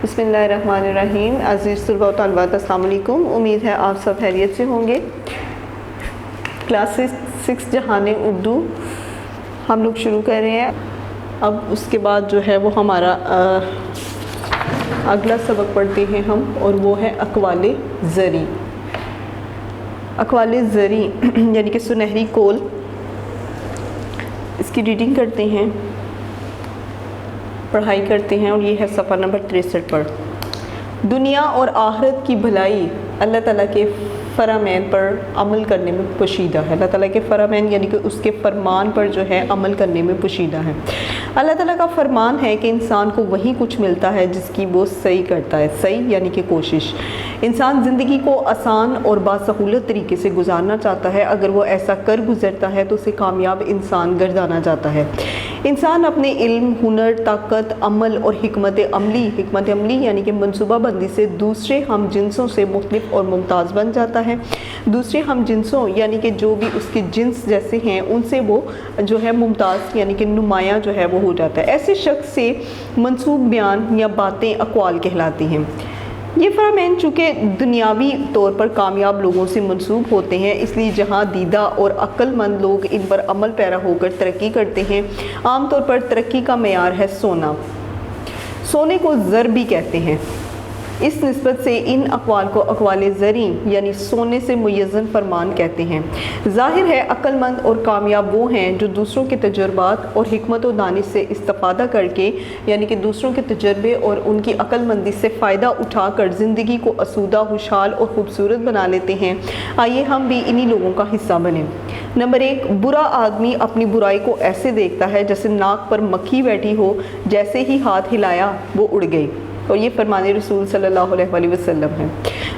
बिस्मिल्लाहिर्रहमानिर्रहीम। अज़ीज़ तलबा व तलबात, अस्सलाम वालेकुम। उम्मीद है आप सब खैरियत से होंगे। क्लास 6 जहाने उर्दू हम लोग शुरू कर रहे हैं। अब उसके बाद जो है वो हमारा अगला सबक पढ़ते हैं हम, और वो है अक़वाले ज़री। अक़वाले ज़री यानी कि सुनहरी कोल। इसकी रीडिंग करते हैं, पढ़ाई करते हैं, और ये है सफ़ा नंबर 63 पर। दुनिया और आखिरत की भलाई अल्लाह ताला के फ़रमान पर अमल करने में पोशीदा है। अल्लाह ताला के फ़रमान यानी कि उसके फ़रमान पर जो है अमल करने में पोशीदा है। अल्लाह ताला का फ़रमान है कि इंसान को वही कुछ मिलता है जिसकी वो सही करता है। सही यानी कि कोशिश। इंसान ज़िंदगी को आसान और बासहूलत तरीके से गुजारना चाहता है। अगर वो ऐसा कर गुज़रता है तो उसे कामयाब इंसान गर्दाना जाता है। इंसान अपने इल्म, हुनर, ताकत, अमल और हिकमत अमली यानी कि मनसूबाबंदी से दूसरे हम जिन्सों से मुख्तलिफ और मुमताज़ बन जाता है। दूसरे हम जिन्सों यानी कि जो भी उसके जिन्स जैसे हैं उनसे वो जो है मुमताज़ यानी कि नुमाया जो है वो हो जाता है। ऐसे शख्स से मनसूब बयान या बातें अक़वाल कहलाती हैं। ये फ़रमान चूँकि दुनियावी तौर पर कामयाब लोगों से मंसूब होते हैं, इसलिए जहाँ दीदा और अक्लमंद लोग इन पर अमल पैरा होकर तरक्की करते हैं। आम तौर पर तरक्की का मेयार है सोना। सोने को ज़र भी कहते हैं। इस निस्बत से इन अक़वाल को अक़वाले ज़री यानी सोने से मुयज़्ज़न फ़रमान कहते हैं। ज़ाहिर है अक्लमंद और कामयाब वो हैं जो दूसरों के तजुर्बात और हिकमत व दानिश से इस्तिफ़ादा करके यानी कि दूसरों के तजुर्बे और उनकी अक्लमंदी से फ़ायदा उठाकर ज़िंदगी को आसूदा, खुशहाल और ख़ूबसूरत बना लेते हैं। आइए हम भी इन्हीं लोगों का हिस्सा बने। नंबर 1, बुरा आदमी अपनी बुराई को ऐसे देखता है जैसे नाक पर मक्खी बैठी हो, जैसे ही हाथ हिलाया वो उड़ गई, और ये फरमान रसूल सल्लल्लाहु अलैहि वसल्लम है।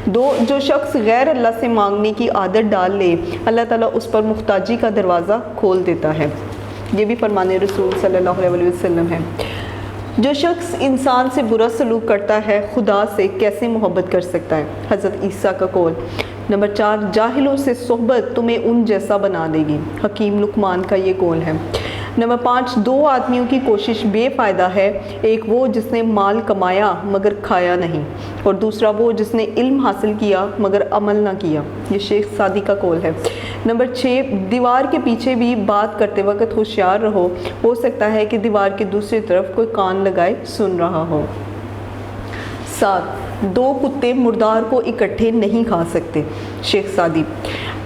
2, जो शख्स गैर अल्लाह से मांगने की आदत डाल ले, अल्लाह ताला उस पर मुख्ताजी का दरवाज़ा खोल देता है। ये भी फरमान रसूल सल्लल्लाहु अलैहि वसल्लम है। जो शख्स इंसान से बुरा सलूक करता है, खुदा से कैसे मोहब्बत कर सकता है? हज़रत ईसा का कौल। नंबर 4, जाहिलों से सोहबत तुम्हें उन जैसा बना देगी। हकीम लुकमान का ये कौल है। नंबर 5, 2 आदमियों की कोशिश बेफ़ायदा है। एक वो जिसने माल कमाया मगर खाया नहीं, और दूसरा वो जिसने इल्म हासिल किया मगर अमल ना किया। ये शेख सादी का कौल है। नंबर 6, दीवार के पीछे भी बात करते वक्त होशियार रहो। हो सकता है कि दीवार की दूसरी तरफ कोई कान लगाए सुन रहा हो। 7, 2 कुत्ते मुर्दार को इकट्ठे नहीं खा सकते। शेख सादी।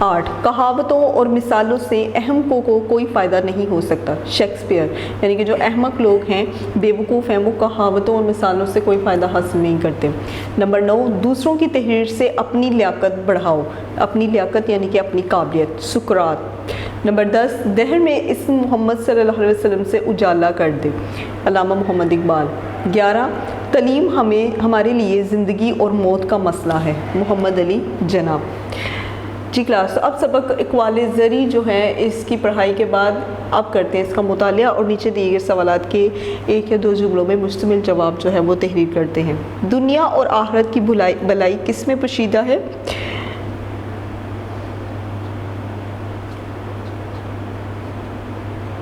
8, कहावतों और मिसालों से अहम को कोई फ़ायदा नहीं हो सकता। शेक्सपियर। यानी कि जो अहमक लोग हैं, बेवकूफ़ हैं, वो कहावतों और मिसालों से कोई फ़ायदा हासिल नहीं करते। नंबर 9, दूसरों की तहरीर से अपनी लियाकत बढ़ाओ। अपनी लियाकत यानी कि अपनी काबिलियत। सुकरात। नंबर 10, दहर में इस्म मोहम्मद सल्लल्लाहु अलैहि वसल्लम से उजाला कर दे। अल्लामा मोहम्मद इकबाल। 11, तलीम हमारे लिए ज़िंदगी और मौत का मसला है। मोहम्मद अली जनाब। जी क्लास, अब सबक अक़वाले ज़री जो है इसकी पढ़ाई के बाद अब करते हैं इसका मुतालिया, और नीचे दिए गए सवालात के 1 या 2 जुमलों में मुश्तमिल जवाब जो है वो तहरीर करते हैं। दुनिया और आखिरत की भलाई किस में पोशीदा है?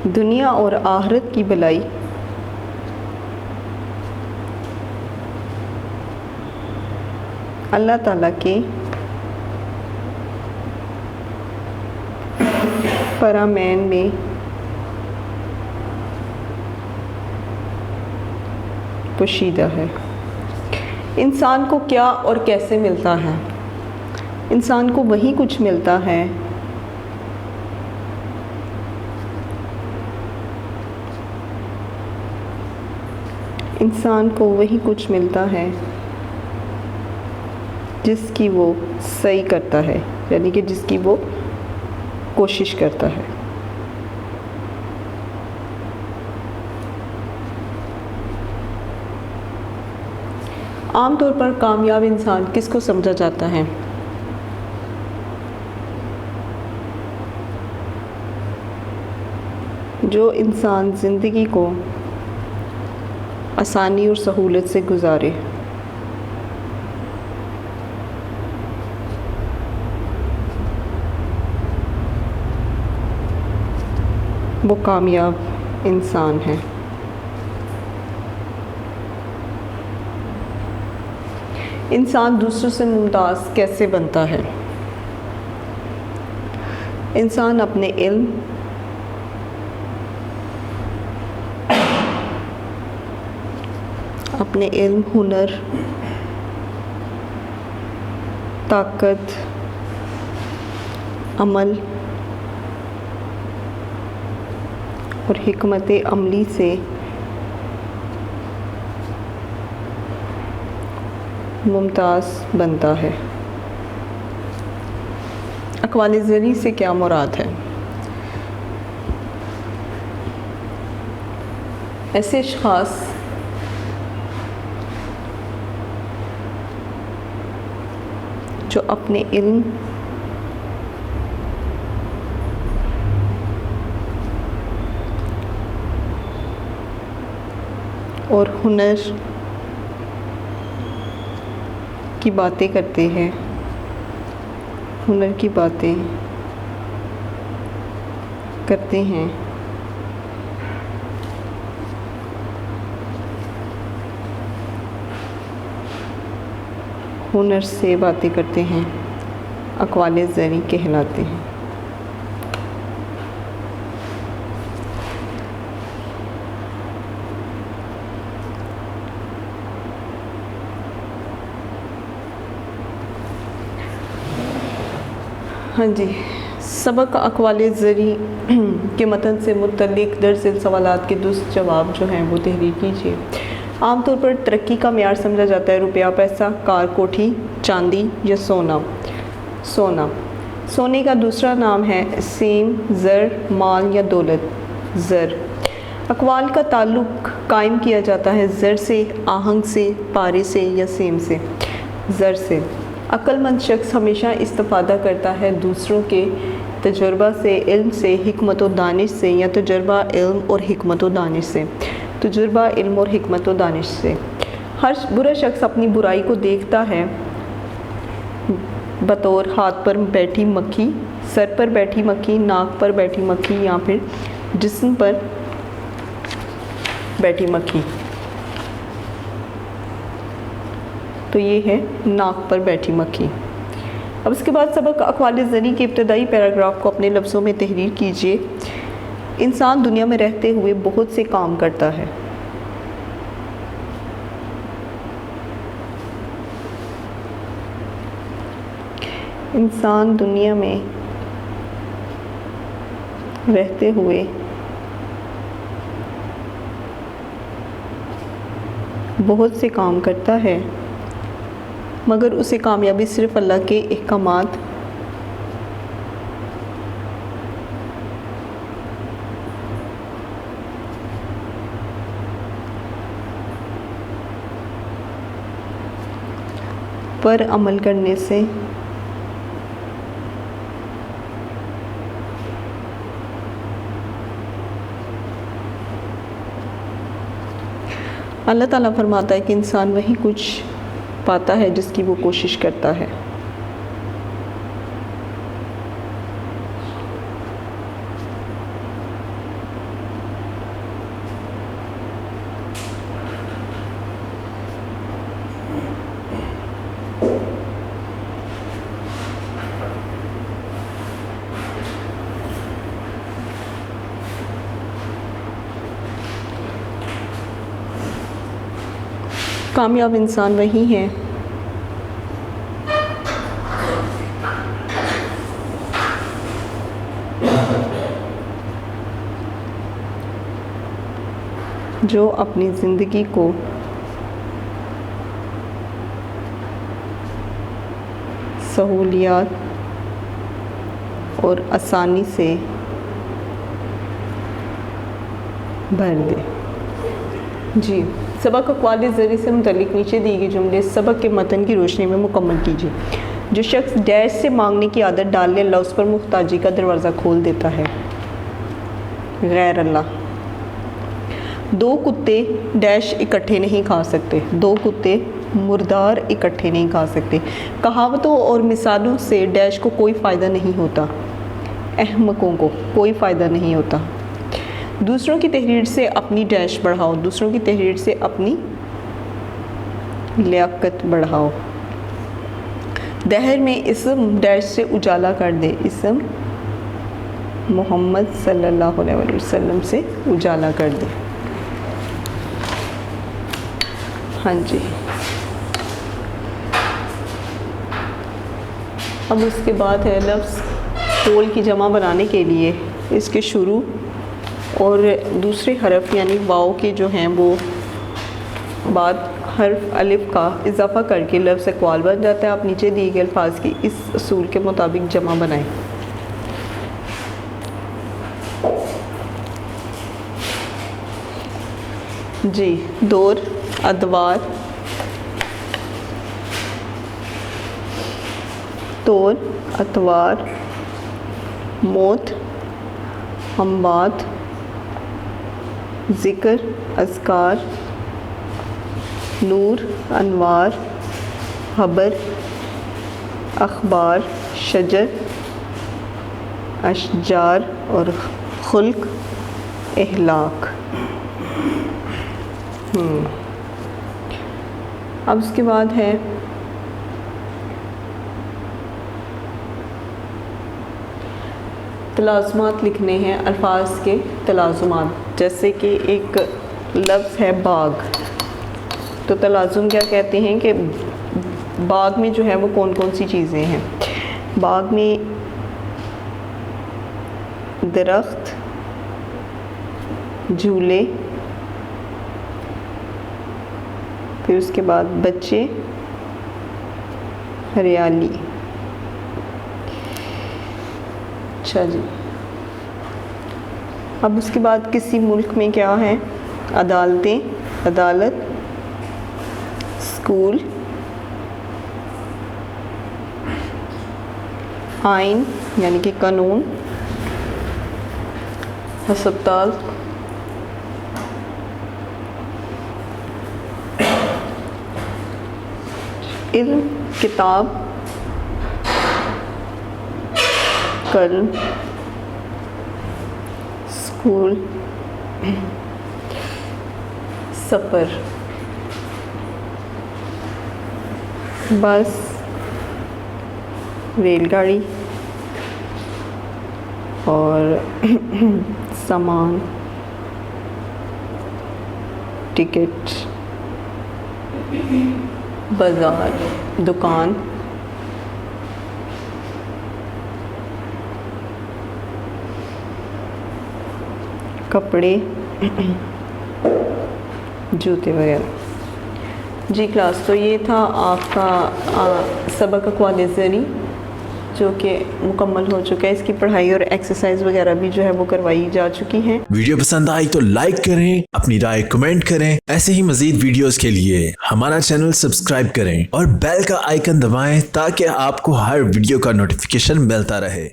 दुनिया और आखिरत की भलाई अल्लाह ताला के फ़रमान में पोशीदा है। इंसान को क्या और कैसे मिलता है? इंसान को वही कुछ मिलता है जिसकी वो सही करता है, यानी कि जिसकी वो कोशिश करता है। आमतौर पर कामयाब इंसान किसको समझा जाता है? जो इंसान ज़िंदगी को आसानी और सहूलत से गुजारे। वो कामयाब इंसान है। इंसान दूसरों से मुमताज़ कैसे बनता है? इंसान अपने इल्म, हुनर, ताकत, अमल और हिकमत अमली से मुमताज़ बनता है। अक़वाल ज़री से क्या मुराद है? ऐसे अशख़ास जो अपने इल्म, और हुनर की बातें करते हैं, हुनर की बातें करते हैं, हुनर से बातें करते हैं, अक़वाल ज़री कहलाते हैं। हाँ जी, सबक अक़वाल ज़री के मतन से मुतल्लिक़ दर्ज सवालात के दुरुस्त जवाब जो हैं वो तहरीर कीजिए। आमतौर पर तरक्की का मेयार समझा जाता है रुपया, पैसा, कार, कोठी, चांदी या सोना। सोने का दूसरा नाम है सेम, ज़र, माल या दौलत। ज़र अक़वाल का ताल्लुक़ कायम किया जाता है ज़र से, आहंग से, पारे से या सेम से। ज़र से अक्लमंद शख्स हमेशा इस्तिफ़ादा करता है दूसरों के तजुर्बा से, इल्म से, हिकमत व दानिश से या तजुर्बा, इल्म और हिकमत व दानिश से। तजुर्बा, इल्म और हिकमत व दानिश से। हर बुरा शख्स अपनी बुराई को देखता है बतौर हाथ पर बैठी मक्खी, सर पर बैठी मक्खी, नाक पर बैठी मक्खी या फिर जिस्म पर बैठी मक्खी। तो ये है नाक पर बैठी मक्खी। अब इसके बाद सबक अक़वाल ज़री के इब्तदाई पैराग्राफ को अपने लफ्ज़ों में तहरीर कीजिए। इंसान दुनिया में रहते हुए बहुत से काम करता है। इंसान दुनिया में रहते हुए बहुत से काम करता है, मगर उसे कामयाबी सिर्फ़ अल्लाह के अहकामात पर अमल करने से अल्लाह ताला फरमाता है कि इंसान वही कुछ पाता है जिसकी वो कोशिश करता है। कामयाब इंसान वही है जो अपनी ज़िंदगी को सहूलियत और आसानी से भर दे। जी, सबक अक़वाल ज़री से मुतल्लिक़ नीचे दी गई जुमले सबक के मतन की रोशनी में मुकम्मल कीजिए। जो शख्स डैश से मांगने की आदत डाल ले, अल्लाह उस पर मुख्ताजी का दरवाज़ा खोल देता है। गैर अल्लाह। दो कुत्ते डैश इकट्ठे नहीं खा सकते। दो कुत्ते मुर्दार इकट्ठे नहीं खा सकते। कहावतों और मिसालों से डैश को कोई फ़ायदा नहीं होता, अहमकों को कोई फ़ायदा नहीं होता। दूसरों की तहरीर से अपनी डैश बढ़ाओ, दूसरों की तहरीर से अपनी लियाकत बढ़ाओ। दहर में इसम डैश से उजाला कर दे, इसम मोहम्मद सल्लल्लाहु अलैहि वसल्लम से उजाला कर दे। हाँ जी। अब उसके बाद है लफ्ज़ कोल की जमा बनाने के लिए इसके शुरू और दूसरे हरफ यानी वाव के जो हैं वो बाद हर्फ अलिफ का इजाफ़ा करके लफ्ज़ अक़वाल बन जाता है। आप नीचे दिए गए अल्फाज की इस असूल के मुताबिक जमा बनाएं। जी, दौर, अदवार, तौर, अतवार, मौत, अमवात, ज़िक्र, अज़कार, नूर, अनवार, खबर, अखबार, शजर, अशजार और खुल्क, इहलाक। अब उसके बाद है तलाज़ुमात लिखने हैं, अल्फाज के तलाज़ुमात। जैसे कि एक लफ्ज़ है बाग, तो तलाज़ुम क्या कहते हैं कि बाग में जो है वो कौन कौन सी चीज़ें हैं। बाग में दरख्त, झूले, फिर उसके बाद बच्चे, हरियाली। अच्छा जी। अब उसके बाद किसी मुल्क में क्या है, अदालतें, अदालत, स्कूल, आइन यानी कि कानून, अस्पताल, इल्म, किताब, कलम, स्कूल, सफ़र, बस, रेलगाड़ी और सामान, टिकट, बाज़ार, दुकान, कपड़े, जूते वगैरह। जी क्लास, तो ये था आपका सबक अक़वाल ज़री जो कि मुकम्मल हो चुका है। इसकी पढ़ाई और एक्सरसाइज वगैरह भी जो है वो करवाई जा चुकी हैं। वीडियो पसंद आई तो लाइक करें, अपनी राय कमेंट करें। ऐसे ही मजीद वीडियोस के लिए हमारा चैनल सब्सक्राइब करें और बेल का आइकन दबाएं ताकि आपको हर वीडियो का नोटिफिकेशन मिलता रहे।